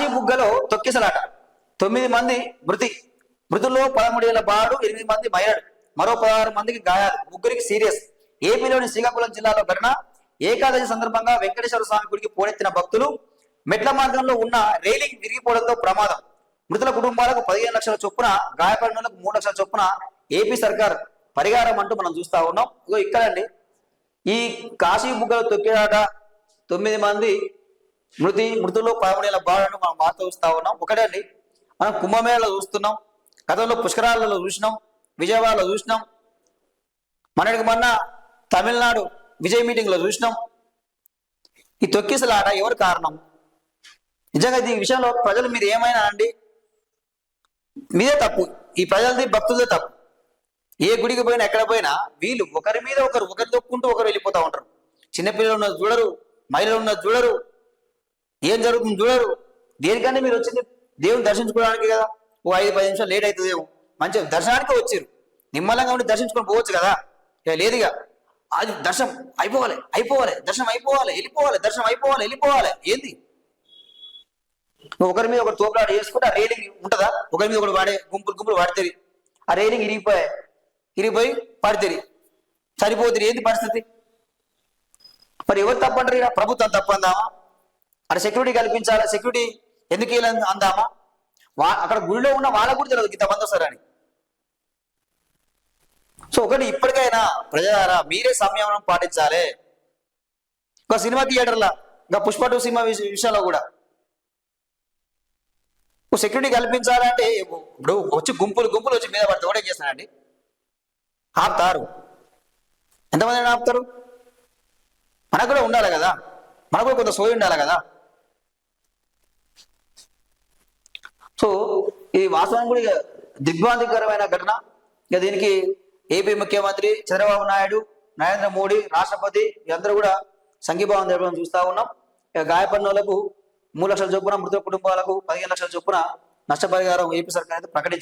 కాశీబుగ్గలో తొక్కిసలాట 9 మంది మృతుల్లో 13 ఏళ్ల బాలుడు 8 మంది మహిళలు మరో 16 మందికి గాయాలు ముగ్గురికి సీరియస్. ఏపీలోని శ్రీకాకుళం జిల్లాలో ఘటన. ఏకాదశి సందర్భంగా వెంకటేశ్వర స్వామి గుడికి పోటెత్తిన భక్తులు మెట్ల మార్గంలో ఉన్న రైలింగ్ విరిగిపోవడంతో ప్రమాదం. మృతుల కుటుంబాలకు 15 లక్షల చొప్పున, గాయపడినలకు 3 లక్షల చొప్పున ఏపీ సర్కార్ పరిహారం అంటూ మనం చూస్తా ఉన్నాం. ఇక్కడండి ఈ కాశీబుగ్గలో తొక్కిరాట 9 మంది మృతులు 13 ఏళ్ల బాలులను మనం వార్త చూస్తా ఉన్నాం. ఒకటే అండి, మనం కుంభమేళలో చూస్తున్నాం, గతంలో పుష్కరాలలో చూసినాం, విజయవాడలో చూసినాం, మొన్న తమిళనాడు విజయ్ మీటింగ్ లో చూసినాం. ఈ తొక్కిసలాట ఎవరు కారణం? నిజంగా ఈ విషయంలో ప్రజలు మీరు ఏమైనా అండి, మీదే తప్పు, ఈ ప్రజలది భక్తులదే తప్పు. ఏ గుడికి పోయినా ఎక్కడ పోయినా వీళ్ళు ఒకరి మీద ఒకరు తొక్కుంటూ ఒకరు వెళ్ళిపోతూ ఉంటారు. చిన్నపిల్లలు ఉన్నది చూడరు, మహిళలు ఉన్నది చూడరు, ఏం జరుగుతుంది చూడరు. దేనికంటే మీరు వచ్చింది దేవుని దర్శించుకోవడానికి కదా. ఓ 5-10 నిమిషాలు లేట్ అవుతుందేమో, మంచిగా దర్శనానికి వచ్చారు, నిమ్మలంగా ఉండి దర్శించుకొని పోవచ్చు కదా. ఇక లేదుగా, అది దర్శనం అయిపోవాలి, దర్శనం అయిపోవాలి, వెళ్ళిపోవాలి. ఏంది ఒకరి మీద ఒకరు తోపులాట చేసుకుంటే ఆ రైలింగ్ ఉంటుందా? ఒకరి మీద ఒకరు వాడే గుంపులు వాడితే ఆ రైలింగ్ ఇరిగిపోయి పడితే సరిపోతుంది. ఏంది పరిస్థితి? మరి ఎవరు తప్పంటారు? ఇక ప్రభుత్వం తప్పందామా? అక్కడ సెక్యూరిటీ కల్పించాలా? సెక్యూరిటీ ఎందుకు అందామా? అక్కడ గుడిలో ఉన్న వాళ్ళకు కూడా తెలియదు ఇంతమంది వస్తారని. సో ఒకటి, ఇప్పటికైనా ప్రజలారా మీరే సంయమనం పాటించాలి. ఒక సినిమా థియేటర్లా, ఇంకా పుష్ప 2 సినిమా విషయంలో కూడా సెక్యూరిటీ కల్పించాలంటే ఇప్పుడు వచ్చి గుంపులు వచ్చి మీద పడితే ఒకటే చేస్తానండి, ఆపుతారు. ఎంతమంది ఆపుతారు? మనకు కూడా ఉండాలి కదా, మనకు కూడా కొంత సోయి ఉండాలి కదా. సో ఈ వాస్తవం కూడా దిగ్భ్రాంతికరమైన ఘటన. ఇక దీనికి ఏపీ ముఖ్యమంత్రి చంద్రబాబు నాయుడు, నరేంద్ర మోడీ, రాష్ట్రపతి అందరూ కూడా సంఘీభావం జరపడం చూస్తా ఉన్నాం. ఇక గాయపడిన వాళ్ళకు 3 లక్షల చొప్పున, మృతుల కుటుంబాలకు 15 లక్షల చొప్పున నష్టపరిహారం ఏపీ సర్కార్ అయితే ప్రకటించింది.